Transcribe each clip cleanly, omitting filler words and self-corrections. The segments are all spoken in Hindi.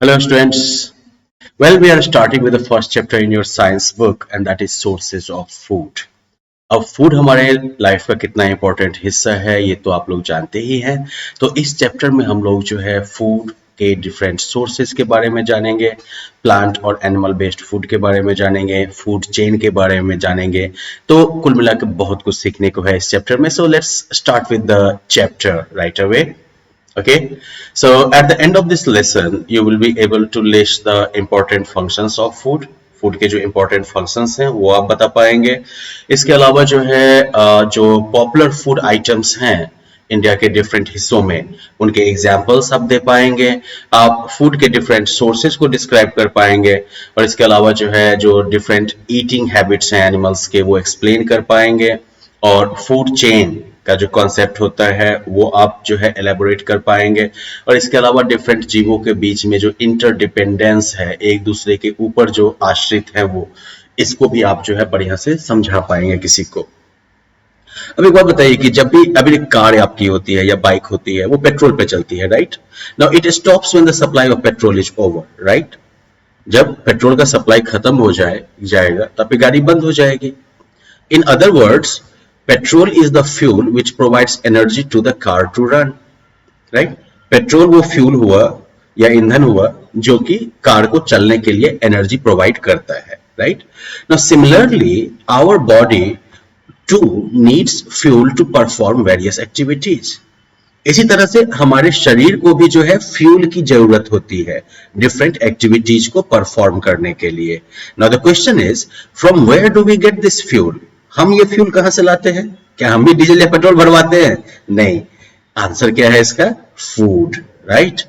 Hello, students. Well, we are starting with the first chapter in your science book, and that is sources of food. अब फूड हमारे लाइफ का कितना इंपॉर्टेंट हिस्सा है ये तो आप लोग जानते ही हैं। तो इस चैप्टर में हम लोग जो है फूड के डिफरेंट सोर्सेज के बारे में जानेंगे, प्लांट और एनिमल बेस्ड फूड के बारे में जानेंगे, फूड चेन के बारे में जानेंगे। तो कुल मिलाकर बहुत कुछ सीखने को है इस चैप्टर में। So let's start with the chapter right away. Okay, so at the end of this lesson, you will be able to list the important functions of food. Food के जो important functions हैं वो आप बता पाएंगे। इसके अलावा जो है जो पॉपुलर फूड आइटम्स हैं इंडिया के डिफरेंट हिस्सों में उनके एग्जाम्पल्स आप दे पाएंगे। आप फूड के डिफरेंट सोर्सेज को डिस्क्राइब कर पाएंगे और इसके अलावा जो है जो डिफरेंट ईटिंग हैबिट्स हैं एनिमल्स के वो एक्सप्लेन कर पाएंगे और फूड चेन का जो कॉन्सेप्ट होता है वो आप जो है एलेबोरेट कर पाएंगे और इसके अलावा डिफरेंट जीवों के बीच में जो इंटरडिपेंडेंस है एक दूसरे के ऊपर जो आश्रित है वो इसको भी आप जो है बढ़िया से समझा पाएंगे किसी को। अब एक बात बताइए कि जब भी अभी एक कार आपकी होती है या बाइक होती है वो पेट्रोल पे चलती है right. Now it stops when the supply of petrol is over right. जब पेट्रोल का सप्लाई खत्म हो जाएगा तब ये गाड़ी बंद हो जाएगी। In other words petrol is the fuel which provides energy to the car to run right। Petrol वो फ्यूल हुआ या ईंधन हुआ जो कि कार को चलने के लिए एनर्जी प्रोवाइड करता है right. Now similarly our body too needs fuel to perform various activities. इसी तरह से हमारे शरीर को भी जो है फ्यूल की जरूरत होती है डिफरेंट एक्टिविटीज को परफॉर्म करने के लिए। Now the question is from where do we get this fuel. हम ये फ्यूल कहां से लाते हैं? क्या हम भी डीजल या पेट्रोल भरवाते हैं? नहीं। आंसर क्या है इसका? Food right.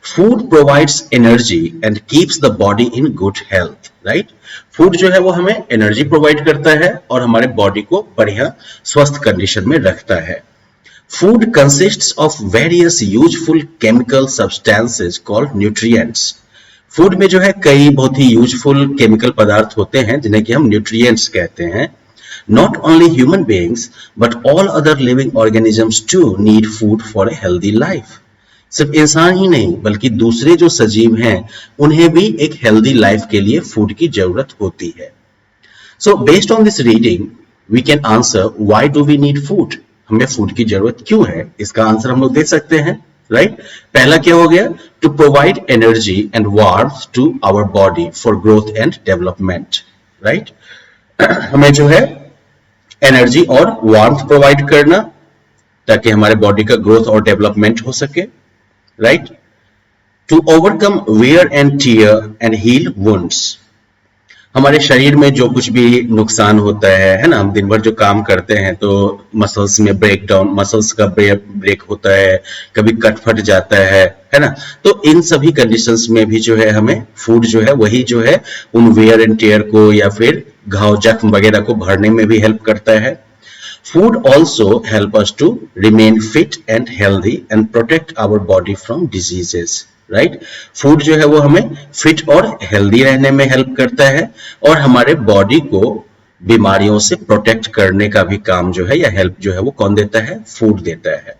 Food provides energy and keeps the body in good health right. Food जो है वो हमें एनर्जी प्रोवाइड करता है और हमारे बॉडी को बढ़िया स्वस्थ कंडीशन में रखता है। Food consists of various useful chemical substances called nutrients. Food में जो है कई बहुत ही यूजफुल केमिकल पदार्थ होते हैं जिन्हें कि हम न्यूट्रिएंट्स कहते हैं। Not only human beings, but all other living organisms too need food for a healthy life. सिर्फ इंसान ही नहीं बल्कि दूसरे जो सजीव हैं उन्हें भी एक हेल्दी लाइफ के लिए फूड की जरूरत होती है। So based on this reading, we can answer why do we need food? हमें फूड की जरूरत क्यों है? इसका आंसर हम लोग दे सकते हैं राइट। पहला क्या हो गया? To provide energy and warmth to our body for growth and development, right. हमें जो है एनर्जी और वार्मथ प्रोवाइड करना ताकि हमारे बॉडी का ग्रोथ और डेवलपमेंट हो सके right. To overcome wear and tear and heal wounds. हमारे शरीर में जो कुछ भी नुकसान होता है ना, हम दिन भर जो काम करते हैं तो मसल्स में ब्रेक डाउन, मसल्स का ब्रेक होता है, कभी कट फट जाता है ना। तो इन सभी कंडीशंस में भी जो है हमें फूड जो है वही जो है उन वेयर एंड टियर को या फिर घाव जख्म वगैरह को भरने में भी हेल्प करता है। Food also help us to remain fit and healthy and protect our body from diseases right. Food जो है वो हमें फिट और हेल्दी रहने में हेल्प करता है और हमारे बॉडी को बीमारियों से प्रोटेक्ट करने का भी काम जो है या हेल्प जो है वो कौन देता है? फूड देता है।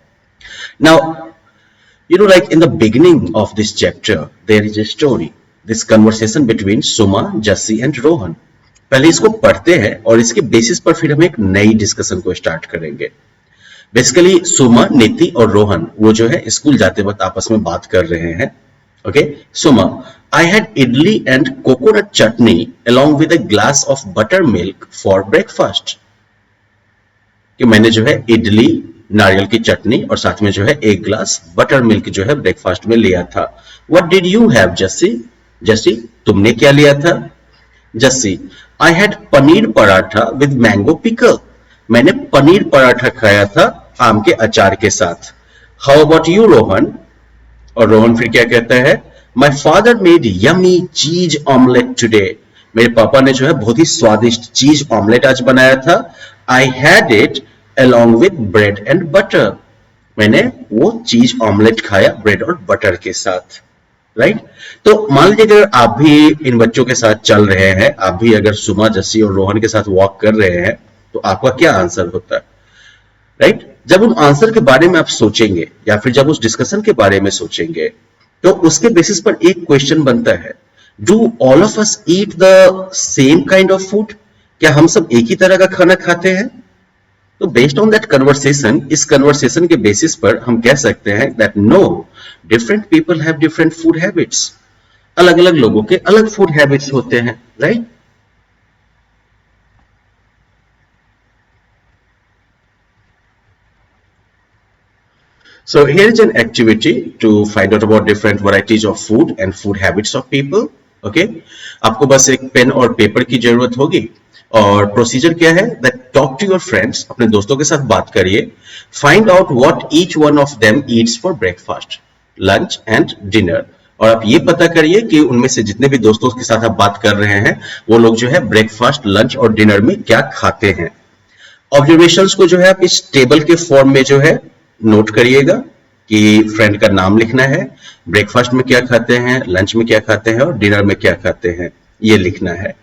Now you know, like in the beginning of this chapter there is a story, this conversation between Suma, Jassi and Rohan। पहले इसको पढ़ते हैं और इसके बेसिस पर फिर हम एक नई डिस्कशन को स्टार्ट करेंगे। बेसिकली सुमा, नीति और रोहन वो जो है स्कूल जाते वक्त आपस में बात कर रहे हैं। Okay, Suma, I had idli and coconut chutney along with a glass of buttermilk for breakfast। कि मैंने जो है इडली, नारियल की चटनी और साथ में जो है एक ग्लास बटर मिल्क जो है ब्रेकफास्ट में लिया था। What did you have, Jassi? Jassi, तुमने क्या लिया था? Jassi, I had paneer paratha with mango pickle. मैंने पनीर पराठा खाया था आम के अचार के साथ। How about you Rohan? और रोहन फिर क्या कहता है? माई फादर मेड यमी चीज ऑमलेट टुडे। मेरे पापा ने जो है बहुत ही स्वादिष्ट चीज ऑमलेट आज बनाया था। I had it along with bread and butter। मैंने वो चीज ऑमलेट खाया ब्रेड और बटर के साथ राइट। तो मान लीजिए अगर आप भी इन बच्चों के साथ चल रहे हैं, आप भी अगर सुमा, जस्सी और रोहन के साथ वॉक कर रहे हैं तो आपका क्या आंसर होता है राइट। जब उन आंसर के बारे में आप सोचेंगे या फिर जब उस डिस्कशन के बारे में सोचेंगे तो उसके बेसिस पर एक क्वेश्चन बनता है, do all of us eat the same kind of food? क्या हम सब एक ही तरह का खाना खाते हैं? तो बेस्ड ऑन दैट कन्वर्सेशन, इस कन्वर्सेशन के बेसिस पर हम कह सकते हैं that no, different people have different food habits. अलग अलग लोगों के अलग फूड हैबिट्स होते हैं, right? So here is an activity to find out about different varieties of food and food habits of people. Okay, आपको बस एक पेन और पेपर की जरूरत होगी और प्रोसीजर क्या है, that talk to your friends, अपने दोस्तों के साथ बात करिए, find out what each one of them eats for breakfast, lunch and dinner. और आप ये पता करिए कि उनमें से जितने भी दोस्तों के साथ आप बात कर रहे हैं वो लोग जो है ब्रेकफास्ट, लंच और डिनर में क्या खाते हैं। ऑब्जर्वेशंस को जो है आप इस टेबल के फॉर्म में जो है नोट करिएगा कि फ्रेंड का नाम लिखना है, ब्रेकफास्ट में क्या खाते हैं, लंच में क्या खाते हैं और डिनर में क्या खाते हैं, ये लिखना है।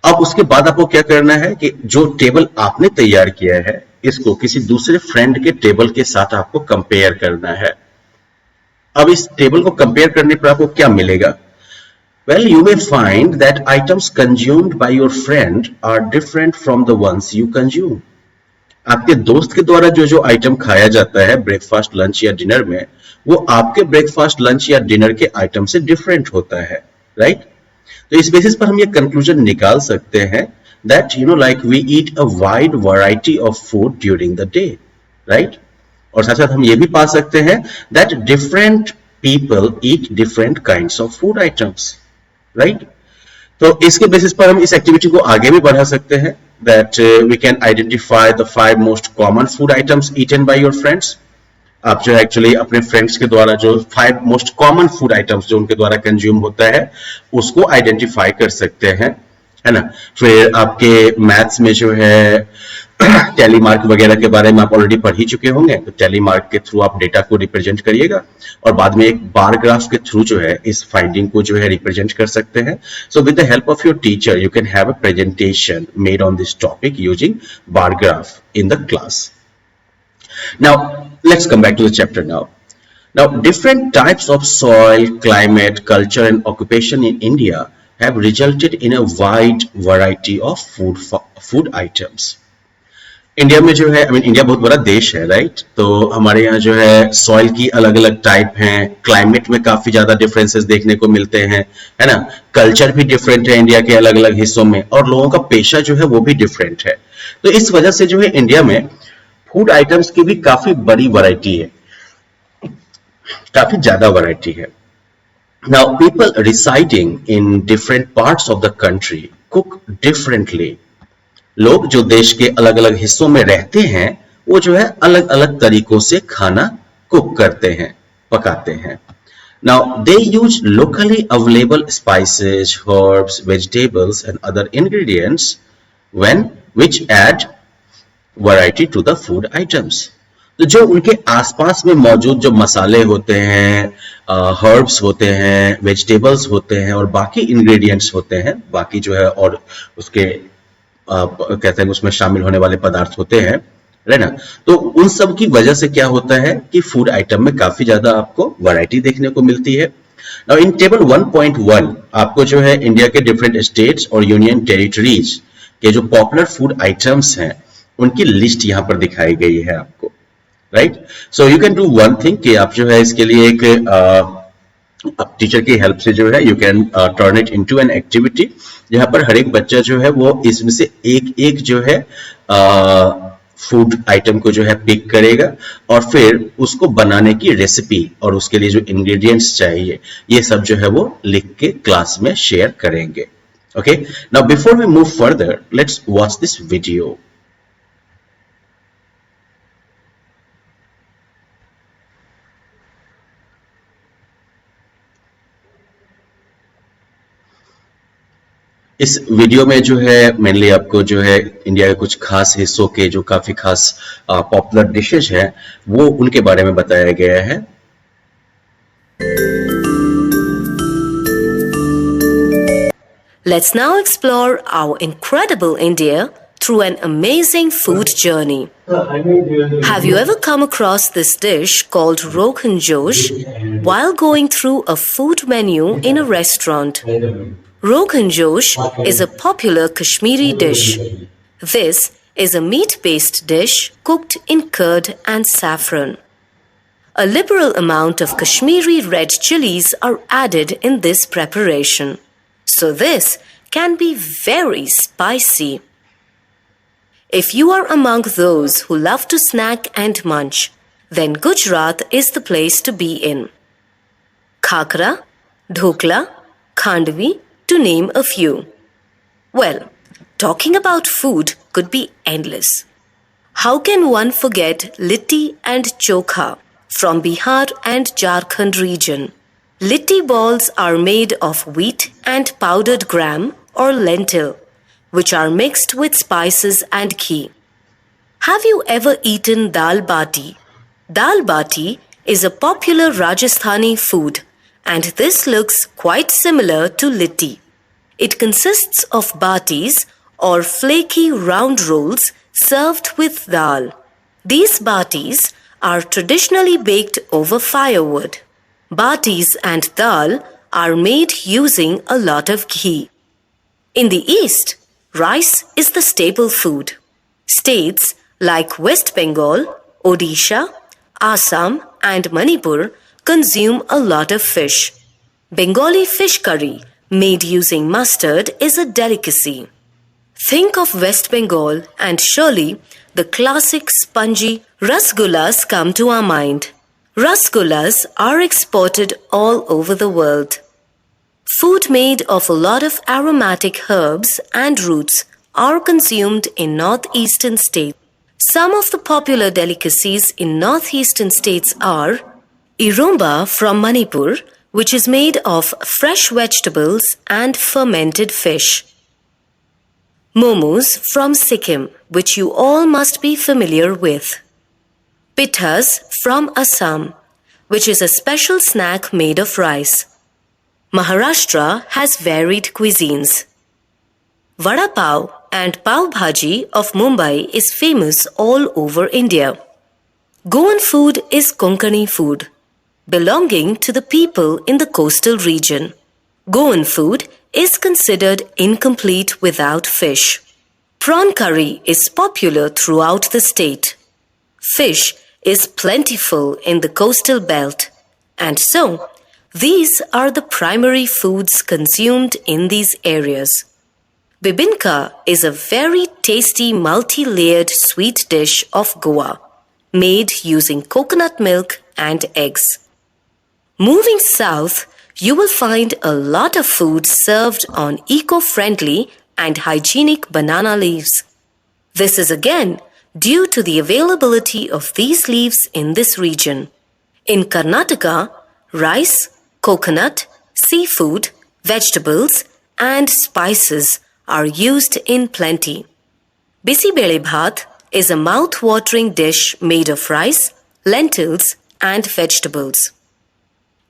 अब उसके बाद आपको क्या करना है कि जो टेबल आपने तैयार किया है इसको किसी दूसरे फ्रेंड के टेबल के साथ आपको कंपेयर करना है। अब इस टेबल को कंपेयर करने पर आपको क्या मिलेगा? Well, you may find that items consumed by your friend are different from the ones you consume. आपके दोस्त के द्वारा जो जो आइटम खाया जाता है ब्रेकफास्ट, लंच या डिनर में, वो आपके ब्रेकफास्ट, लंच या डिनर के आइटम से डिफरेंट होता है, राइट? तो इस बेसिस पर हम ये कंक्लूजन निकाल सकते हैं that like we eat a wide variety of food during the day, right? और साथ साथ हम ये भी पा सकते हैं that different people eat different kinds of food items, right? तो इसके बेसिस पर हम इस एक्टिविटी को आगे भी बढ़ा सकते हैं that we can identify the 5 most common food items eaten by your friends. आप जो एक्चुअली अपने फ्रेंड्स के द्वारा जो 5 मोस्ट कॉमन फूड आइटम्स जो उनके द्वारा कंज्यूम होता है उसको आइडेंटिफाई कर सकते हैं, है ना? फिर आपके मैथ्स में जो है टैली मार्क वगैरह के बारे में आप ऑलरेडी पढ़ ही चुके होंगे, तो टैली मार्क के थ्रू आप डेटा को रिप्रेजेंट करिएगा और बाद में एक बार ग्राफ के थ्रू जो है इस फाइंडिंग को जो है रिप्रेजेंट कर सकते हैं। So with the help of your teacher you can have a presentation made on this topic using bar graph in the class. Now let's come back to the chapter now. Now different types of soil, climate, culture and occupation in India have resulted in a wide variety of food items. India में जो है इंडिया बहुत बड़ा देश है, राइट? तो हमारे यहाँ जो है सॉइल की अलग अलग टाइप हैं, क्लाइमेट में काफी ज्यादा डिफरेंसेस देखने को मिलते हैं, है ना? कल्चर भी डिफरेंट है इंडिया के अलग अलग हिस्सों में और लोगों का पेशा जो है वो भी डिफरेंट है। तो इस वजह से जो है इंडिया में फूड आइटम्स की भी काफी बड़ी वैरायटी है, काफी ज्यादा वैरायटी है। Now people residing in different parts of the country cook differently. लोग जो देश के अलग अलग हिस्सों में रहते हैं वो जो है अलग अलग तरीकों से खाना कुक करते हैं, पकाते हैं। Now they use locally available spices, herbs, vegetables and other ingredients which add variety to the food items. तो जो उनके आसपास में मौजूद जो मसाले होते हैं, हर्ब्स होते हैं, वेजिटेबल्स होते हैं और बाकी इंग्रेडिएंट्स होते हैं, बाकी जो है और उसके कहते हैं उसमें शामिल होने वाले पदार्थ होते हैं, राइट ना? तो उन सब की वजह से क्या होता है कि फूड आइटम में काफी ज्यादा आपको वैरायटी देखने को मिलती है। नाउ इन टेबल 1.1 आपको जो है इंडिया के डिफरेंट स्टेट्स और यूनियन टेरिटरीज के जो पॉपुलर फूड आइटम्स हैं उनकी लिस्ट यहाँ पर दिखाई गई है आपको, right? So you can do one thing कि आप जो है इसके लिए एक टीचर की हेल्प से जो है you can turn it into an activity जहां पर हर एक बच्चा जो है वो इसमें से एक एक जो है फूड आइटम को जो है पिक करेगा और फिर उसको बनाने की रेसिपी और उसके लिए जो इंग्रेडिएंट्स चाहिए ये सब जो है वो लिख के क्लास में शेयर करेंगे। Okay, now before we move further let's watch this video. इस वीडियो में जो है मेनली आपको जो है इंडिया के कुछ खास हिस्सों के जो काफी खास पॉपुलर डिशेज हैं वो उनके बारे में बताया गया है। Let's now explore our incredible India through an amazing food journey. Have you ever come across this dish called Rogan Josh while going through a food menu in a restaurant? Rogan Josh is a popular Kashmiri dish. This is a meat-based dish cooked in curd and saffron. A liberal amount of Kashmiri red chilies are added in this preparation, so this can be very spicy. If you are among those who love to snack and munch, then Gujarat is the place to be in. Khakra, dhokla, khandvi, to name a few. Well, talking about food could be endless. How can one forget litti and chokha from Bihar and Jharkhand region? Litti balls are made of wheat and powdered gram or lentil, which are mixed with spices and ghee. Have you ever eaten dal bati? Dal bati is a popular Rajasthani food, and this looks quite similar to litti. It consists of batis or flaky round rolls served with dal. These batis are traditionally baked over firewood. Batis and dal are made using a lot of ghee. In the East, rice is the staple food. States like West Bengal, Odisha, Assam, and Manipur consume a lot of fish. Bengali fish curry made using mustard is a delicacy. Think of West Bengal and surely the classic spongy rasgullas come to our mind. Rasgullas are exported all over the world. Food made of a lot of aromatic herbs and roots are consumed in northeastern states. Some of the popular delicacies in northeastern states are Iromba from Manipur, which is made of fresh vegetables and fermented fish. Momos from Sikkim, which you all must be familiar with. Pithas from Assam, which is a special snack made of rice. Maharashtra has varied cuisines. Vada pav and pav bhaji of Mumbai is famous all over India. Goan food is Konkani food, belonging to the people in the coastal region. Goan food is considered incomplete without fish. Prawn curry is popular throughout the state. Fish is plentiful in the coastal belt, and so these are the primary foods consumed in these areas. Bibinka is a very tasty multi-layered sweet dish of Goa, made using coconut milk and eggs. Moving south, you will find a lot of food served on eco-friendly and hygienic banana leaves. This is again due to the availability of these leaves in this region. In Karnataka, rice, coconut, seafood, vegetables, and spices are used in plenty. Bisibele bhat is a mouth-watering dish made of rice, lentils, and vegetables.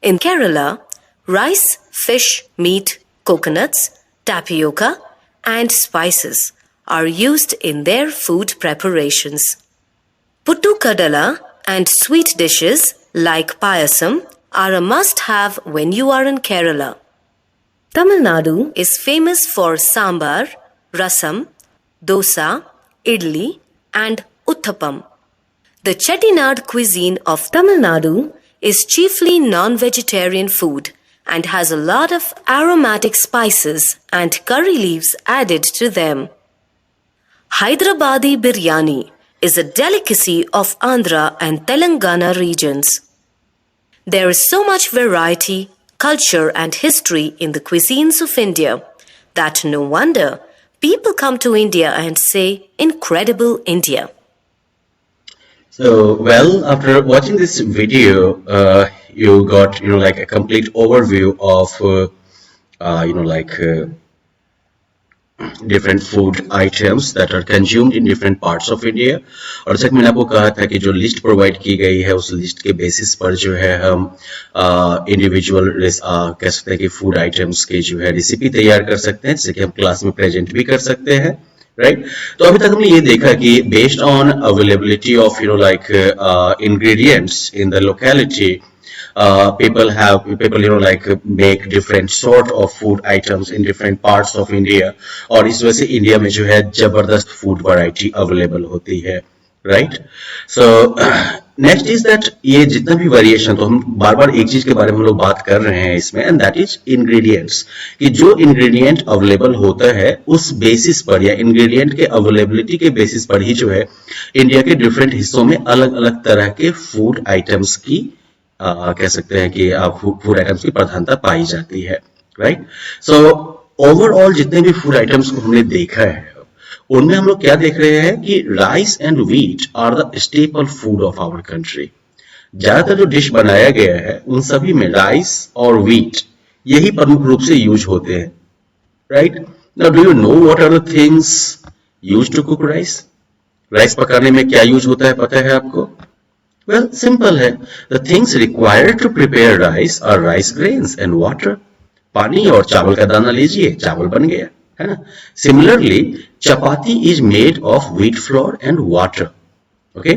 In Kerala, rice, fish, meat, coconuts, tapioca, and spices are used in their food preparations. Puttu kadala and sweet dishes like payasam are a must-have when you are in Kerala. Tamil Nadu is famous for sambar, rasam, dosa, idli, and uttapam. The Chettinad cuisine of Tamil Nadu is chiefly non-vegetarian food and has a lot of aromatic spices and curry leaves added to them. Hyderabadi biryani is a delicacy of Andhra and Telangana regions. There is so much variety, culture, and history in the cuisines of India that no wonder people come to India and say, "Incredible India." So, well, after watching this video, you got, like a complete overview of, different food items that are consumed in different parts of India. और जैसे कि मैंने आपको कहा था कि जो लिस्ट प्रोवाइड की गई है उस लिस्ट के बेसिस पर जो है हम इंडिविजुअल कह सकते हैं कि फूड आइटम्स के जो है रेसिपी तैयार कर सकते हैं, जिसे कि हम क्लास में प्रेजेंट भी कर सकते हैं. राइट। तो अभी तक हमने ये देखा कि based on availability of like ingredients in the locality, people like make different sort of food items in different parts of India, और इस वजह से इंडिया में जो है जबरदस्त फूड वैरायटी अवेलेबल होती है, right. So next is that ये जितना भी वेरिएशन, तो हम बार बार एक चीज के बारे में हम लोग बात कर रहे हैं इसमें, एंड दैट इज इंग्रेडिएंट्स, कि जो इंग्रेडिएंट अवेलेबल होता है उस बेसिस पर या इंग्रेडिएंट के अवेलेबिलिटी के बेसिस पर ही जो है इंडिया के डिफरेंट हिस्सों में अलग अलग तरह के फूड आइटम्स की कह सकते हैं कि फूड आइटम्स की प्रधानता पाई जाती है, राइट। सो ओवरऑल जितने भी फूड आइटम्स को हमने देखा है उनमें हम लोग क्या देख रहे हैं कि rice and wheat are the staple food of our country. ज्यादातर जो डिश बनाया गया है उन सभी में राइस और व्हीट यही प्रमुख रूप से यूज होते हैं, right. Now do you know what are the things used to cook rice? Rice पकाने में क्या यूज होता है पता है आपको? वेल सिंपल है, the things required to prepare rice are rice grains and water. पानी और चावल का दाना लीजिए, चावल बन गया, है ना। Similarly chapati is made of wheat flour and water, okay.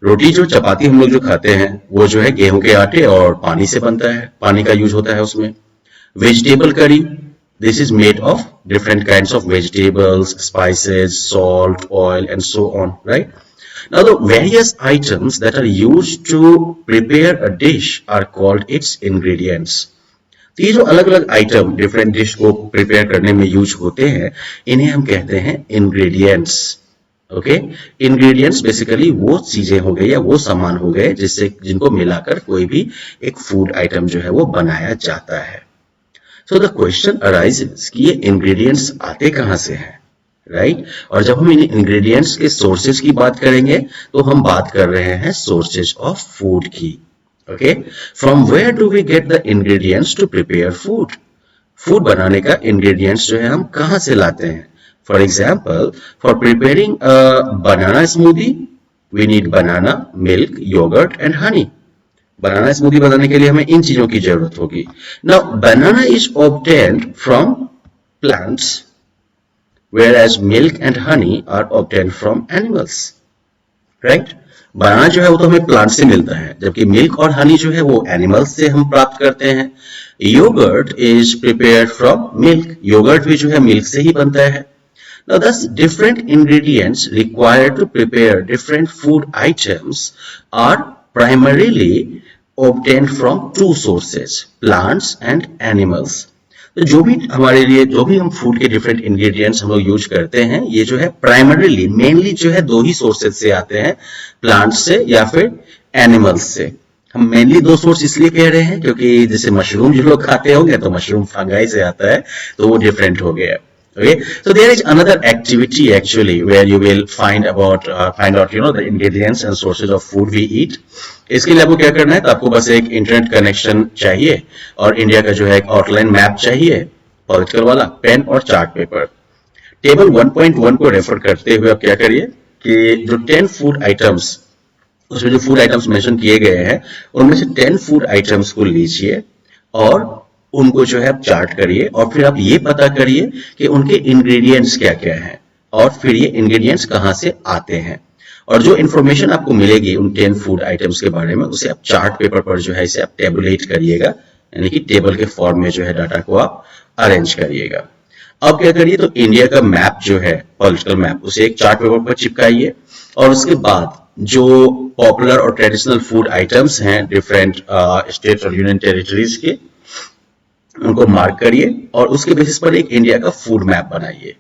रोटी जो चपाती हम लोग जो खाते हैं वो जो है गेहूं के आटे और पानी से बनता है, पानी का यूज होता है उसमें। Vegetable curry, this is made of different kinds of vegetables, spices, salt, oil and so on, right. Now the various items that are used to prepare a dish are called its ingredients. तो ये जो अलग अलग आइटम डिफरेंट डिश को प्रिपेयर करने में यूज होते हैं इन्हें हम कहते हैं इंग्रेडिएंट्स, ओके। इंग्रेडिएंट्स बेसिकली वो चीजें हो गई या वो सामान हो गए जिससे जिनको मिलाकर कोई भी एक फूड आइटम जो है वो बनाया जाता है। सो द क्वेश्चन अराइजेस कि ये इंग्रेडिएंट्स आते कहां से हैं, राइट। और जब हम इन इंग्रेडिएंट्स के सोर्सेज की बात करेंगे तो हम बात कर रहे हैं सोर्सेज ऑफ फूड की, okay. From where do we get the ingredients to prepare food? Food बनाने का इंग्रेडिएंट्स जो है हम कहां से लाते हैं? For example, for preparing banana smoothie we need banana, milk, yogurt and honey. Banana smoothie बनाने के लिए हमें इन चीजों की जरूरत होगी। Now banana is obtained from plants whereas milk and honey are obtained from animals, right? Banana जो है वो तो हमें प्लांट से मिलता है, जबकि मिल्क और हनी जो है वो एनिमल्स से हम प्राप्त करते हैं। Yogurt is prepared from milk, yogurt भी जो है मिल्क से ही बनता है। Now thus different ingredients required to prepare different food items are primarily obtained from two sources, plants and animals. तो जो भी हमारे लिए जो भी हम फूड के डिफरेंट इंग्रेडिएंट्स हम लोग यूज करते हैं ये जो है प्राइमरीली मेनली जो है दो ही सोर्सेज से आते हैं, प्लांट से या फिर एनिमल्स से। हम मेनली दो सोर्स इसलिए कह रहे हैं क्योंकि जैसे मशरूम जो लोग खाते होंगे तो मशरूम फंगाई से आता है तो वो डिफरेंट हो गया। Okay, so there is another activity actually where you will find out the ingredients and sources of food we eat. इसके लिए आपको क्या करना है, तो आपको बस एक इंटरनेट कनेक्शन चाहिए और इंडिया का जो है एक आउटलाइन मैप चाहिए, पॉलिटिकल वाला, पेन और चार्ट पेपर। टेबल 1.1 को रेफर करते हुए आप क्या करिए कि जो 10 फूड आइटम्स, उसमें जो फूड आइटम्स मेंशन किए गए हैं उनमें से 10 फूड आइटम्स को लीजिए और उनको जो है आप चार्ट करिए और फिर आप ये पता करिए कि उनके इंग्रेडिएंट्स क्या क्या हैं और फिर ये इंग्रेडिएंट्स कहां से आते हैं। और जो इंफॉर्मेशन आपको मिलेगी उन 10 फूड आइटम्स के बारे में उसे आप चार्ट पेपर पर जो है इसे आप टेबुलेट करिएगा, यानी कि टेबल के फॉर्म में जो है डाटा को आप अरेंज करिएगा। अब क्या करिए, तो इंडिया का मैप जो है पॉलिटिकल मैप उसे एक चार्ट पेपर पर चिपकाइए और उसके बाद जो पॉपुलर और ट्रेडिशनल फूड आइटम्स हैं डिफरेंट स्टेट्स और यूनियन टेरिटरीज के उनको मार्क करिए और उसके बेसिस पर एक इंडिया का फूड मैप बनाइए,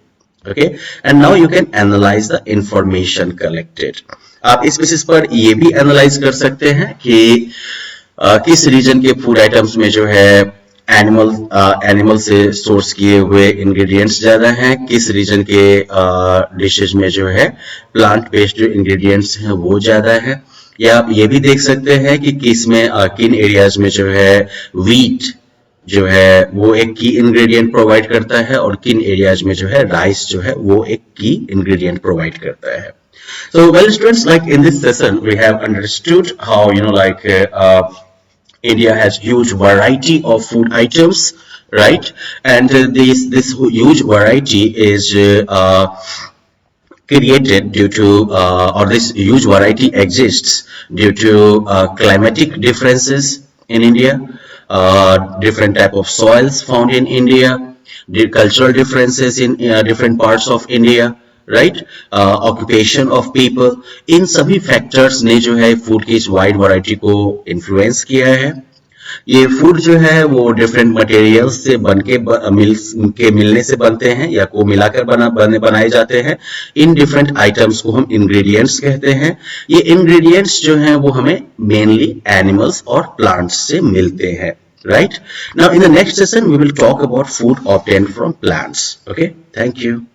okay. And now you can analyse the information collected. आप इस बेसिस पर ये भी एनालाइज कर सकते हैं कि किस रीजन के फूड आइटम्स में जो है एनिमल से सोर्स किए हुए इंग्रेडिएंट्स ज्यादा हैं, किस रीजन के डिशेज में जो है प्लांट बेस्ड जो इंग्रेडिएंट्स हैं वो ज्यादा है। या आप ये भी देख सकते हैं कि किस में किन एरियाज में जो है व्हीट जो है वो एक की इंग्रेडिएंट प्रोवाइड करता है और किन एरियाज में जो है राइस जो है वो एक की इंग्रेडिएंट प्रोवाइड करता है। So well students, like in this session we have understood how India has huge variety of food items, right? And this huge variety is created due to or this huge variety exists due to climatic differences in India, different type of soils found in India, the cultural differences in different parts of India, right? Occupation of people, इन सभी factors ने जो है food की इस wide variety को influence किया है. ये फूड जो है वो डिफरेंट मटेरियल्स से बन के मिलने से बनते हैं या को मिलाकर बनाए जाते हैं. इन डिफरेंट आइटम्स को हम इंग्रेडिएंट्स कहते हैं. ये इंग्रेडिएंट्स जो हैं वो हमें मेनली एनिमल्स और प्लांट्स से मिलते हैं. Right? Now in the next session we will talk about food obtained from plants. Okay? Thank you.